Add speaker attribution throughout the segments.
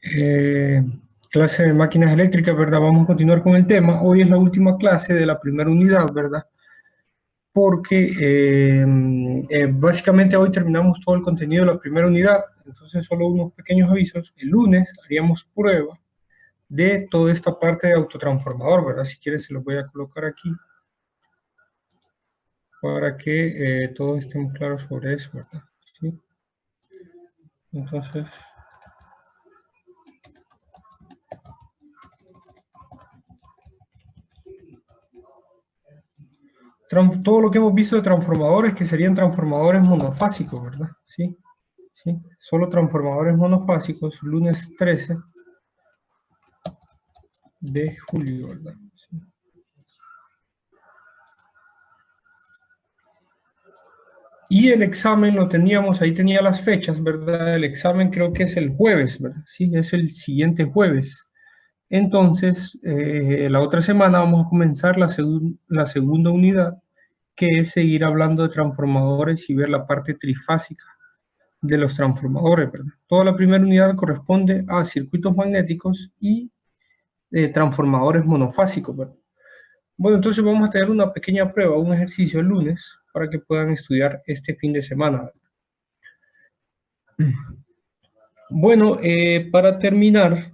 Speaker 1: Eh, Clase de máquinas eléctricas, ¿verdad? Vamos a continuar con el tema. Hoy es la última clase de la primera unidad, ¿verdad? Porque básicamente hoy terminamos todo el contenido de la primera unidad, entonces solo unos pequeños avisos. El lunes haríamos prueba de toda esta parte de autotransformador, ¿verdad? Si quieren se los voy a colocar aquí para que todos estemos claros sobre eso, ¿verdad? ¿Sí? Entonces... todo lo que hemos visto de transformadores, que serían transformadores monofásicos, ¿verdad? Sí, sí, solo transformadores monofásicos, lunes 13 de julio, ¿verdad? Sí. Y el examen lo teníamos, ahí tenía las fechas, ¿verdad? El examen creo que es el jueves, ¿verdad? Sí, es el siguiente jueves. Entonces, la otra semana vamos a comenzar la segunda unidad, que es seguir hablando de transformadores y ver la parte trifásica de los transformadores, ¿verdad? Toda la primera unidad corresponde a circuitos magnéticos y transformadores monofásicos, ¿verdad? Bueno, entonces vamos a tener una pequeña prueba, un ejercicio el lunes, para que puedan estudiar este fin de semana, ¿verdad? Bueno, para terminar,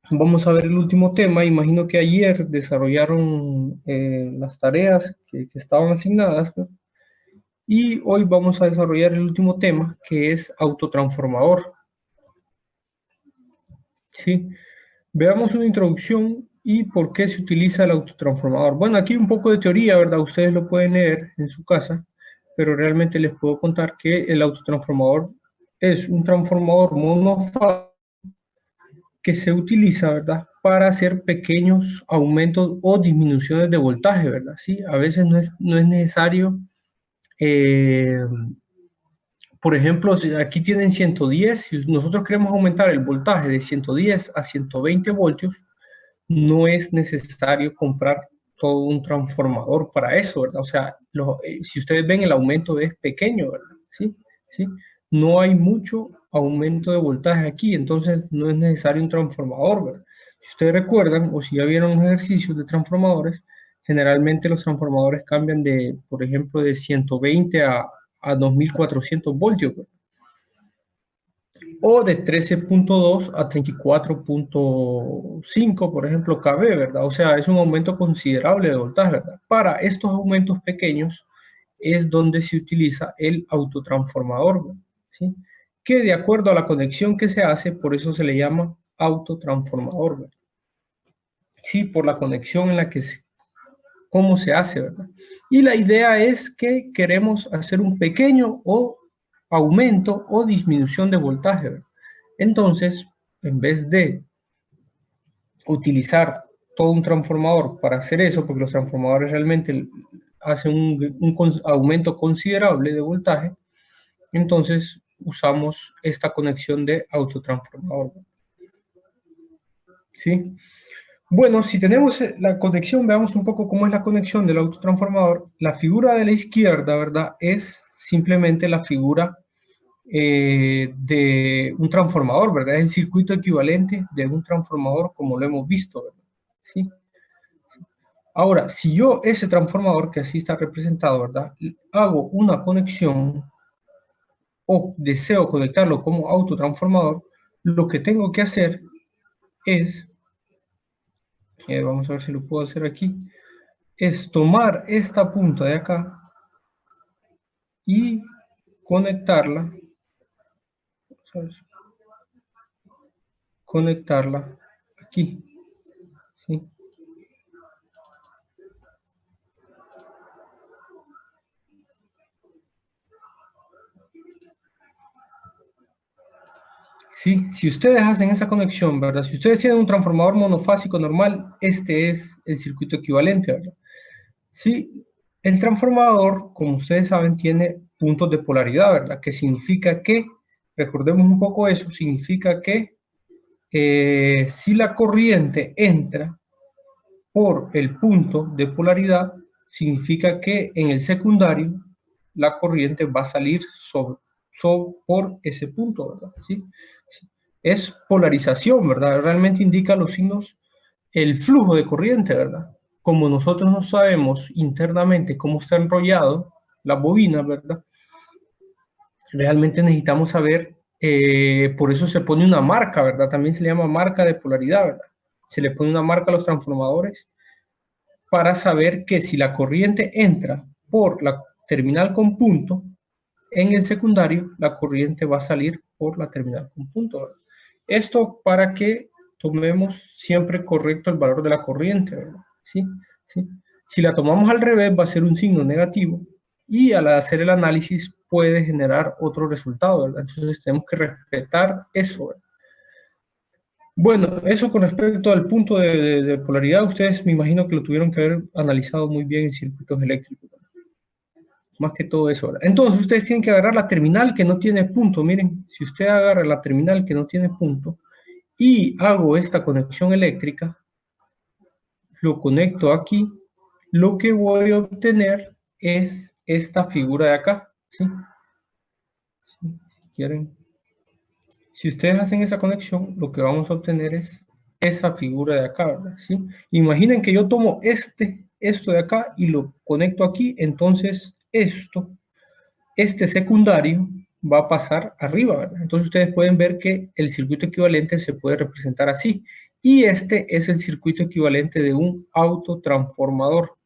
Speaker 1: vamos a ver el último tema. Imagino que ayer desarrollaron las tareas que estaban asignadas, ¿no? Y hoy vamos a desarrollar el último tema, que es autotransformador. ¿Sí? Veamos una introducción y por qué se utiliza el autotransformador. Bueno, aquí un poco de teoría, ¿verdad? Ustedes lo pueden leer en su casa, pero realmente les puedo contar que el autotransformador es un transformador monofásico que se utiliza, ¿verdad? Para hacer pequeños aumentos o disminuciones de voltaje, ¿verdad? Sí, a veces no es necesario, eh, por ejemplo, si aquí tienen 110, si nosotros queremos aumentar el voltaje de 110 a 120 voltios, no es necesario comprar todo un transformador para eso, ¿verdad? O sea, si ustedes ven, el aumento es pequeño, ¿verdad? ¿Sí? ¿Sí? No hay mucho aumento de voltaje aquí, entonces no es necesario un transformador, ¿verdad? Si ustedes recuerdan, o si ya vieron los ejercicios de transformadores, generalmente los transformadores cambian de, por ejemplo, de 120 a 2400 voltios, ¿verdad? O de 13.2 a 34.5, por ejemplo, KB, ¿verdad? O sea, es un aumento considerable de voltaje, ¿verdad? Para estos aumentos pequeños es donde se utiliza el autotransformador, ¿verdad? ¿Sí? Que de acuerdo a la conexión que se hace, por eso se le llama autotransformador, ¿verdad? Sí, por la conexión en la que cómo se hace, ¿verdad? Y la idea es que queremos hacer un pequeño o aumento o disminución de voltaje, ¿verdad? Entonces, en vez de utilizar todo un transformador para hacer eso, porque los transformadores realmente hacen un aumento considerable de voltaje, entonces usamos esta conexión de autotransformador, ¿sí? Bueno, si tenemos la conexión, veamos un poco cómo es la conexión del autotransformador. La figura de la izquierda, ¿verdad? Es simplemente la figura de un transformador, ¿verdad? Es el circuito equivalente de un transformador como lo hemos visto, ¿verdad? ¿Sí? Ahora, si yo ese transformador, que así está representado, ¿verdad? Hago una conexión o deseo conectarlo como autotransformador, lo que tengo que hacer es, vamos a ver si lo puedo hacer aquí, es tomar esta punta de acá y conectarla, ¿sabes? Conectarla aquí, ¿sí? Sí, si ustedes hacen esa conexión, ¿verdad? Si ustedes tienen un transformador monofásico normal, este es el circuito equivalente, ¿verdad? Sí, el transformador, como ustedes saben, tiene puntos de polaridad, ¿verdad? Que significa que, recordemos un poco eso, significa que si la corriente entra por el punto de polaridad, significa que en el secundario la corriente va a salir por ese punto, ¿verdad? ¿Sí? es polarización, ¿verdad? Realmente indica los signos, el flujo de corriente, ¿verdad? Como nosotros no sabemos internamente cómo está enrollado la bobina, ¿verdad? Realmente necesitamos saber, por eso se pone una marca, ¿verdad? También se le llama marca de polaridad, ¿verdad? Se le pone una marca a los transformadores para saber que si la corriente entra por la terminal con punto, en el secundario la corriente va a salir por la terminal con punto, ¿verdad? Esto para que tomemos siempre correcto el valor de la corriente, ¿verdad? ¿Sí? ¿Sí? Si la tomamos al revés va a ser un signo negativo y al hacer el análisis puede generar otro resultado, ¿verdad? Entonces tenemos que respetar eso, ¿verdad? Bueno, eso con respecto al punto de polaridad, ustedes me imagino que lo tuvieron que haber analizado muy bien en circuitos eléctricos, ¿verdad? Más que todo eso, ¿verdad? Entonces ustedes tienen que agarrar la terminal que no tiene punto. Miren, si usted agarra la terminal que no tiene punto y hago esta conexión eléctrica, lo conecto aquí, lo que voy a obtener es esta figura de acá, ¿sí? Si quieren, si ustedes hacen esa conexión, lo que vamos a obtener es esa figura de acá, ¿verdad? ¿Sí? Imaginen que yo tomo esto de acá y lo conecto aquí, entonces este secundario va a pasar arriba, ¿verdad? Entonces ustedes pueden ver que el circuito equivalente se puede representar así. Y este es el circuito equivalente de un autotransformador,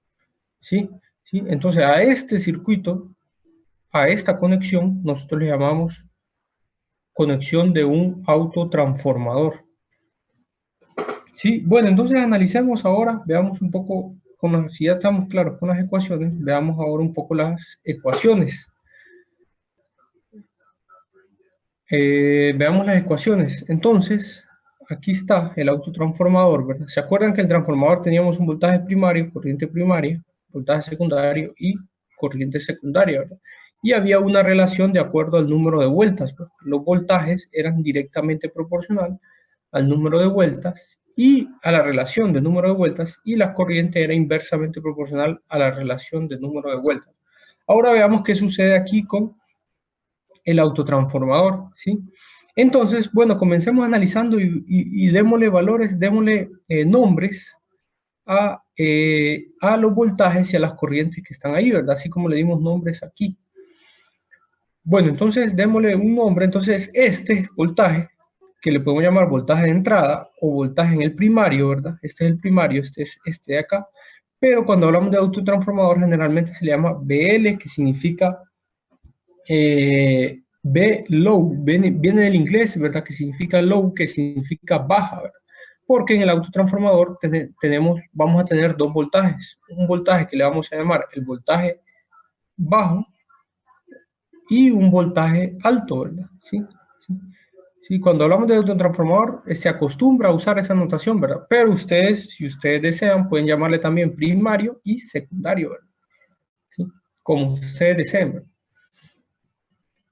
Speaker 1: ¿sí? ¿Sí? Entonces a este circuito, a esta conexión, nosotros le llamamos conexión de un autotransformador. Sí, bueno, entonces analicemos ahora, veamos un poco, si ya estamos claros con las ecuaciones, veamos ahora un poco las ecuaciones. Veamos las ecuaciones. Entonces, aquí está el autotransformador, ¿verdad? ¿Se acuerdan que el transformador teníamos un voltaje primario, corriente primaria, voltaje secundario y corriente secundaria, ¿verdad? Y había una relación de acuerdo al número de vueltas, ¿verdad? Los voltajes eran directamente proporcional al número de vueltas y a la relación de número de vueltas, y la corriente era inversamente proporcional a la relación de número de vueltas. Ahora veamos qué sucede aquí con el autotransformador, ¿sí? Entonces, bueno, comencemos analizando y démosle valores, démosle nombres a los voltajes y a las corrientes que están ahí, ¿verdad? Así como le dimos nombres aquí. Bueno, entonces démosle un nombre. Entonces, este voltaje, que le podemos llamar voltaje de entrada o voltaje en el primario, ¿verdad? Este es el primario, este es este de acá. Pero cuando hablamos de autotransformador, generalmente se le llama BL, que significa B low, viene del inglés, ¿verdad? Que significa low, que significa baja, ¿verdad? Porque en el autotransformador vamos a tener dos voltajes. Un voltaje que le vamos a llamar el voltaje bajo y un voltaje alto, ¿verdad? ¿Sí? ¿Sí? Sí, cuando hablamos de autotransformador, se acostumbra a usar esa notación, ¿verdad? Pero ustedes, si ustedes desean, pueden llamarle también primario y secundario, ¿verdad? ¿Sí? Como ustedes deseen, ¿verdad?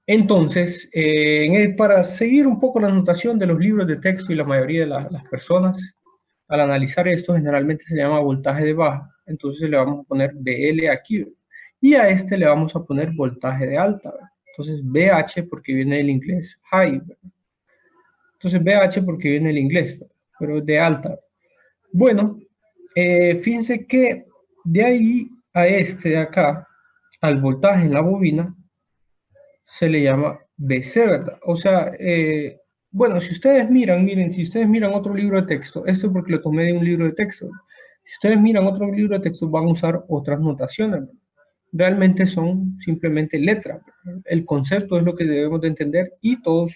Speaker 1: Entonces, para seguir un poco la notación de los libros de texto y la mayoría de las personas, al analizar esto, generalmente se llama voltaje de baja. Entonces le vamos a poner BL aquí. Y a este le vamos a poner voltaje de alta, ¿verdad? Entonces BH porque viene del inglés high, ¿verdad? Entonces BH porque viene del inglés, ¿verdad? Pero es de alta. Bueno, fíjense que de ahí a este de acá, al voltaje en la bobina, se le llama BC, ¿verdad? O sea, bueno, si ustedes miren, si ustedes miran otro libro de texto, esto es porque lo tomé de un libro de texto. Si ustedes miran otro libro de texto, van a usar otras notaciones, ¿verdad? Realmente son simplemente letras, ¿verdad? El concepto es lo que debemos de entender y todos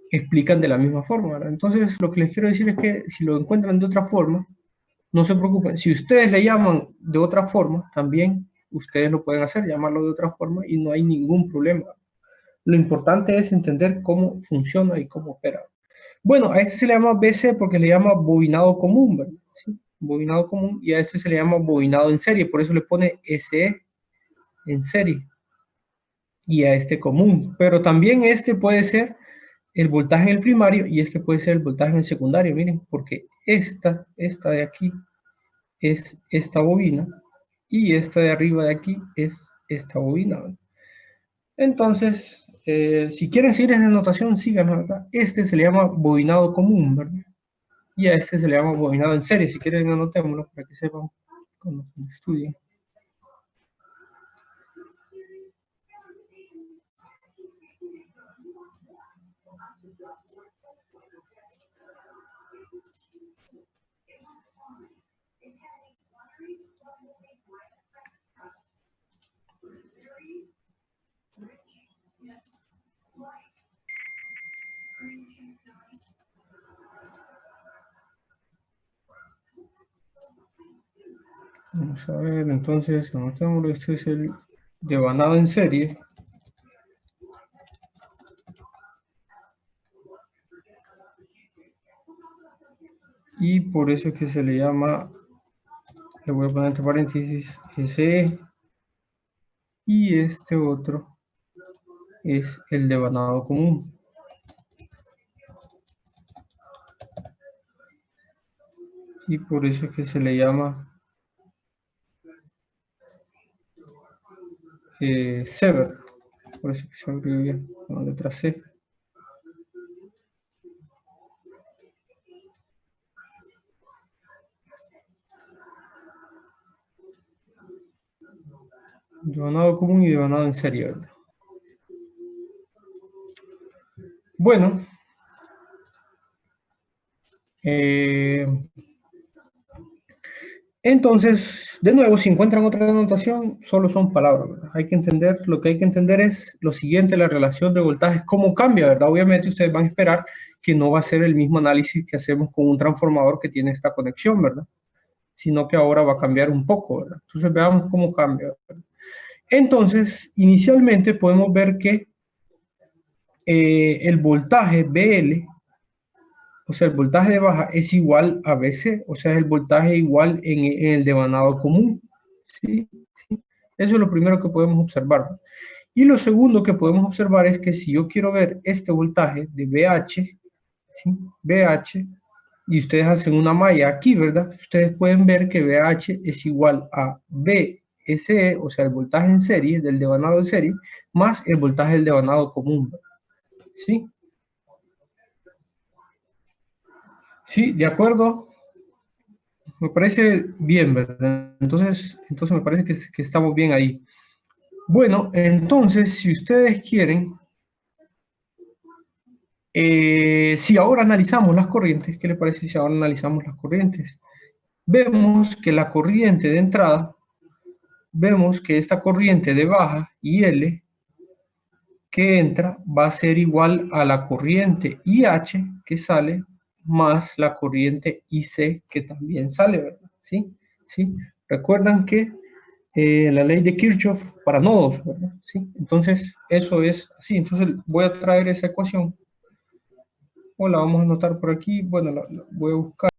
Speaker 1: explican de la misma forma, ¿verdad? Entonces, lo que les quiero decir es que si lo encuentran de otra forma, no se preocupen. Si ustedes le llaman de otra forma, también ustedes lo pueden hacer, llamarlo de otra forma y no hay ningún problema. Lo importante es entender cómo funciona y cómo opera. Bueno, a este se le llama BC porque le llama bobinado común, ¿verdad? ¿Sí? Bobinado común, y a este se le llama bobinado en serie, por eso le pone SE en serie y a este común. Pero también este puede ser el voltaje en el primario y este puede ser el voltaje en el secundario, miren, porque esta de aquí es esta bobina y esta de arriba de aquí es esta bobina, ¿verdad? Entonces, si quieren seguir esa notación, sigan, ¿verdad? Este se le llama bobinado común, ¿verdad? Y a este se le llama bobinado en serie. Si quieren, anotémoslo para que sepan cuando estudien. Vamos a ver, entonces, anotémoslo. Este es el devanado en serie. Y por eso es que se le llama, le voy a poner entre paréntesis, SE. Y este otro es el devanado común. Y por eso es que se le llama Sever. Por eso es que se abrevia con la letra C. Devanado común y devanado en serie, ¿verdad? Bueno, entonces, de nuevo, si encuentran otra anotación, solo son palabras, ¿verdad? Hay que entender, lo que hay que entender es lo siguiente, la relación de voltajes, cómo cambia, ¿verdad? Obviamente ustedes van a esperar que no va a ser el mismo análisis que hacemos con un transformador que tiene esta conexión, ¿verdad? Sino que ahora va a cambiar un poco, ¿verdad? Entonces veamos cómo cambia, ¿verdad? Entonces, inicialmente podemos ver que el voltaje BL, o sea, el voltaje de baja es igual a BC, o sea, es el voltaje igual en el devanado común. ¿Sí? ¿Sí? Eso es lo primero que podemos observar. Y lo segundo que podemos observar es que si yo quiero ver este voltaje de BH, ¿sí? BH, y ustedes hacen una malla aquí, ¿verdad? Ustedes pueden ver que BH es igual a BSE, o sea, el voltaje en serie, del devanado en serie, más el voltaje del devanado común, ¿sí? Sí, de acuerdo. Me parece bien, ¿verdad? Entonces me parece que estamos bien ahí. Bueno, entonces, si ustedes quieren, si ahora analizamos las corrientes, ¿qué les parece si ahora analizamos las corrientes? Vemos que la corriente de entrada, vemos que esta corriente de baja, IL, que entra, va a ser igual a la corriente IH que sale, más la corriente IC que también sale, ¿verdad? ¿Sí? ¿Sí? Recuerdan que la ley de Kirchhoff para nodos, ¿verdad? ¿Sí? Entonces, eso es así. Entonces, voy a traer esa ecuación, o la vamos a anotar por aquí, bueno, la voy a buscar.